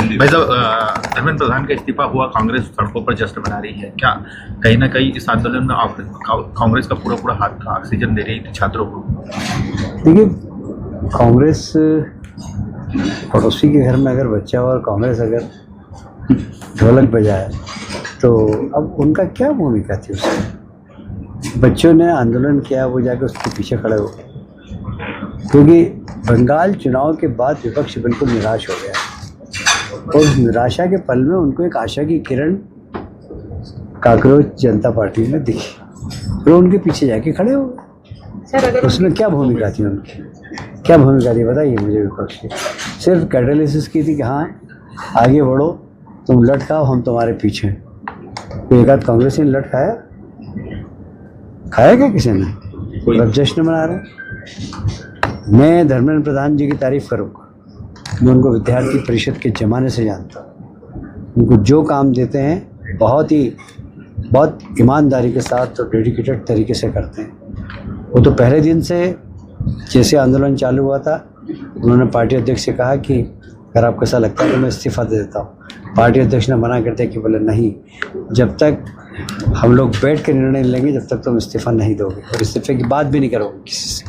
भाई साहब, धर्मेंद्र प्रधान का इस्तीफा हुआ, कांग्रेस सड़कों पर जश्न मना रही है। क्या कहीं ना कहीं इस आंदोलन में कांग्रेस का पूरा हाथ था, ऑक्सीजन दे रही थी छात्रों को? देखिए, कांग्रेस पड़ोसी के घर में अगर बच्चा हो और कांग्रेस अगर ढोलक बजाए तो अब उनका क्या भूमिका थी उसमें? बच्चों ने आंदोलन किया, वो जाके उसके पीछे खड़े हो गए, क्योंकि बंगाल चुनाव के बाद विपक्ष बिल्कुल निराश हो गया और उस निराशा के पल में उनको एक आशा की किरण कांग्रेस जनता पार्टी में दिखी, तो उनके पीछे जाके खड़े हो गए। उसमें क्या भूमिका थी उनकी? क्या भूमिका थी बताइए मुझे विपक्ष की? सिर्फ कैटालिसिस की थी कि हाँ आगे बढ़ो, तुम लट खाओ, हम तुम्हारे पीछे हैं। तो एक आध कांग्रेस ने लट खाया क्या किसी ने? अब जश्न मना रहे। मैं धर्मेंद्र प्रधान जी की तारीफ करूँगा, मैं उनको विद्यार्थी परिषद के ज़माने से जानता हूँ। उनको जो काम देते हैं बहुत ईमानदारी के साथ और डेडिकेटेड तरीके से करते हैं। वो तो पहले दिन से जैसे आंदोलन चालू हुआ था, उन्होंने पार्टी अध्यक्ष से कहा कि अगर आपको ऐसा लगता है तो मैं इस्तीफ़ा दे देता हूँ। पार्टी अध्यक्ष ने मना कर दिया कि बोले नहीं, जब तक हम लोग बैठ के निर्णय लेंगे जब तक तुम इस्तीफ़ा नहीं दोगे और इस्तीफे की बात भी नहीं करोगे किसी से।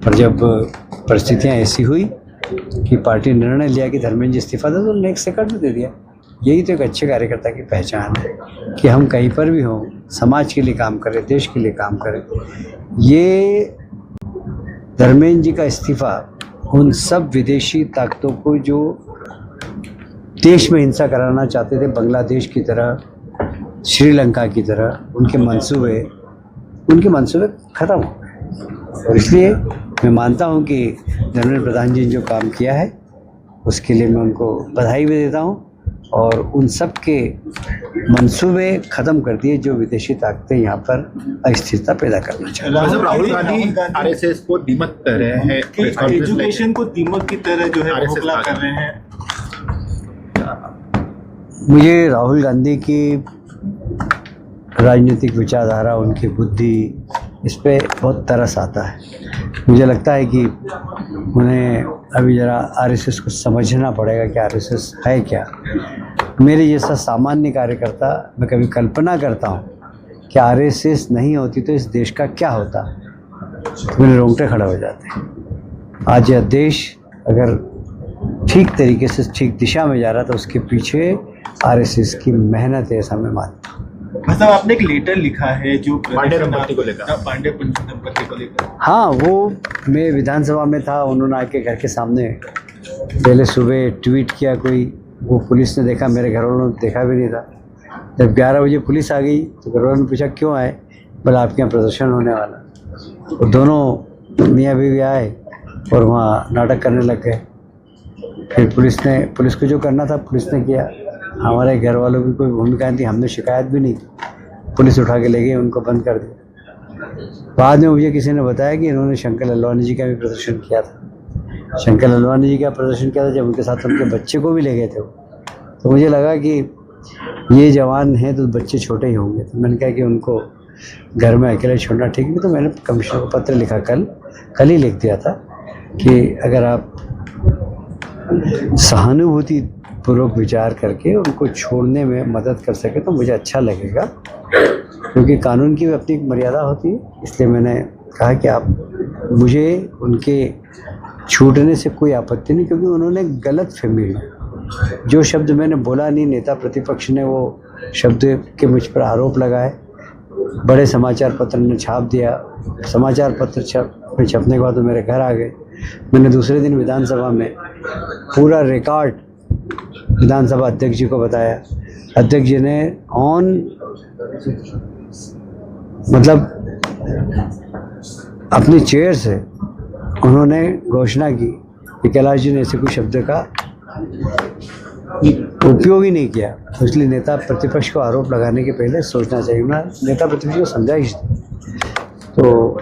पर जब परिस्थितियाँ ऐसी हुई कि पार्टी ने निर्णय लिया कि धर्मेंद्र जी इस्तीफ़ा दे, तो नेक्स्ट सेकंड में दे दिया। यही तो एक अच्छे कार्यकर्ता की पहचान है कि हम कहीं पर भी हों, समाज के लिए काम करें, देश के लिए काम करें। ये धर्मेंद्र जी का इस्तीफ़ा उन सब विदेशी ताकतों को जो देश में हिंसा कराना चाहते थे, बांग्लादेश की तरह, श्रीलंका की तरह, उनके मंसूबे ख़त्म हो गए। और इसलिए मैं मानता हूं कि धर्मेंद्र प्रधान जी ने जो काम किया है उसके लिए मैं उनको बधाई भी देता हूं, और उन सब के मंसूबे ख़त्म कर दिए जो विदेशी ताकतें यहाँ पर अस्थिरता पैदा करना चाहते हैं। राहुल गांधी आरएसएस को दीमक कह रहे हैं, एजुकेशन को दीमक की तरह जो है खोखला कर रहे हैं। मुझे राहुल गांधी की राजनीतिक विचारधारा, उनकी बुद्धि, इस पे बहुत तरस आता है। मुझे लगता है कि उन्हें अभी ज़रा आरएसएस को समझना पड़ेगा कि आरएसएस है क्या। मेरे जैसा सामान्य कार्यकर्ता, मैं कभी कल्पना करता हूँ कि आरएसएस नहीं होती तो इस देश का क्या होता, तो मेरे रोंगटे खड़े हो जाते हैं। आज यह देश अगर ठीक तरीके से ठीक दिशा में जा रहा था, उसके पीछे आरएसएस की मेहनत है, ऐसा मैं मानता हूँ। मतलब आपने एक लेटर लिखा है जो पांडे दंपति को लेकर। हाँ, वो मैं विधानसभा में था, उन्होंने आके घर के सामने पहले सुबह ट्वीट किया कोई, वो पुलिस ने देखा, मेरे घर वालों ने देखा भी नहीं था। जब 11 बजे पुलिस आ गई तो घर वालों ने पूछा क्यों आए, बोला आपके यहाँ प्रदर्शन होने वाला। तो दोनों मियाँ बीवी आए और वहाँ नाटक करने लग गए। फिर पुलिस को जो करना था पुलिस ने किया, हमारे घर वालों की कोई भूमिका नहीं थी, हमने शिकायत भी नहीं की, पुलिस उठा के ले गई, उनको बंद कर दिया। बाद में मुझे किसी ने बताया कि इन्होंने शंकर ललवानी जी का भी प्रदर्शन किया था। शंकर ललवानी जी का प्रदर्शन किया था जब उनके साथ उनके बच्चे को भी ले गए थे। तो मुझे लगा कि ये जवान हैं तो बच्चे छोटे ही होंगे, तो मैंने कहा कि उनको घर में अकेले छोड़ना ठीक नहीं। तो मैंने कमिश्नर को पत्र लिखा, कल ही लिख दिया था कि अगर आप सहानुभूति पूर्वक विचार करके उनको छोड़ने में मदद कर सके तो मुझे अच्छा लगेगा, क्योंकि कानून की भी अपनी एक मर्यादा होती है। इसलिए मैंने कहा कि आप, मुझे उनके छूटने से कोई आपत्ति नहीं, क्योंकि उन्होंने गलत फहमी में जो शब्द मैंने बोला नहीं, नेता प्रतिपक्ष ने वो शब्द के मुझ पर आरोप लगाए, बड़े समाचार पत्र ने छाप दिया। समाचार पत्र छपने के बाद तो मेरे घर आ गए। मैंने दूसरे दिन विधानसभा में पूरा रिकॉर्ड विधानसभा अध्यक्ष जी को बताया। अध्यक्ष जी ने अपनी चेयर से उन्होंने घोषणा की कि कैलाश जी ने ऐसे कोई शब्द का उपयोग ही नहीं किया। तो इसलिए नेता प्रतिपक्ष को आरोप लगाने के पहले सोचना चाहिए। मैं नेता प्रतिपक्ष को समझाइश। तो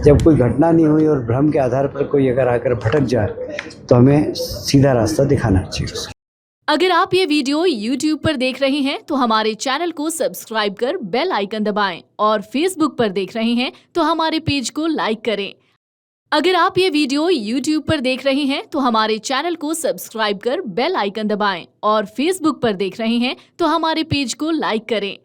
जब कोई घटना नहीं हुई और भ्रम के आधार पर कोई अगर आकर भटक जाए तो हमें सीधा रास्ता दिखाना चाहिए। अगर आप ये वीडियो YouTube पर देख रहे हैं तो हमारे चैनल को सब्सक्राइब कर बेल आइकन दबाएं, और Facebook पर देख रहे हैं तो हमारे पेज को लाइक करें। अगर आप ये वीडियो YouTube पर देख रहे हैं तो हमारे चैनल को सब्सक्राइब कर बेल आइकन दबाएं और Facebook पर देख रहे हैं तो हमारे पेज को लाइक करें।